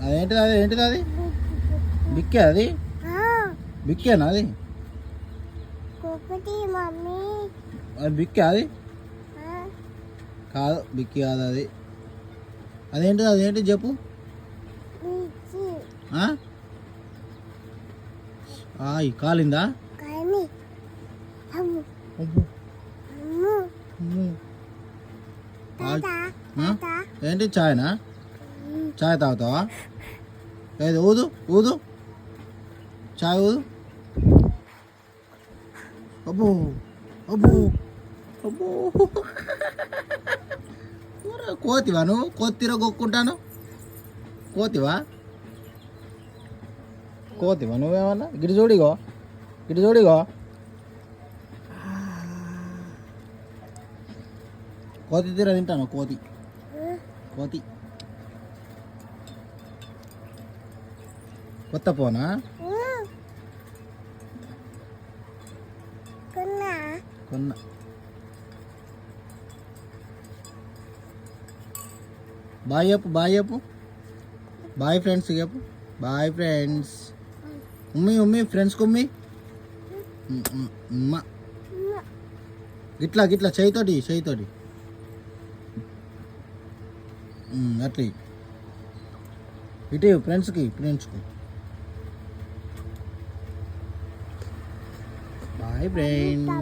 అదేంటిది అది ఏంటిది అది బిక్కే అది బిక్కేనా అది అది బిక్కే అది కాదు బిక్కి కాదు అది అదేంటిది అదేంటిది చెప్పు ఈ కాలిందా ఏంటి చాయ్నా చాయ్ తాగుతావా ఏది ఊదు ఊదు చాయ్ ఊదు అబ్బో అబ్బో అబ్బో కోతివా నువ్వు కోతిర కొక్కుంటాను కోతివా కోతివా నువ్వేమన్నా గిడి చూడిగో గిడి చూడిగో కోతి తీర తింటాను కోతి కోతి కొత్త పోనా కొన్నా బాయ్ చెప్పు బాయ్ చెప్పు బాయ్ ఫ్రెండ్స్ చెప్పు బాయ్ ఫ్రెండ్స్ ఉమ్మి ఉమ్మి ఫ్రెండ్స్ కుమ్మి ఉమ్మ గిట్లా గిట్లా చేయితోటి చేయితోటి అట్లా ఇటు ఫ్రెండ్స్కి బాయ్ ఫ్రెండ్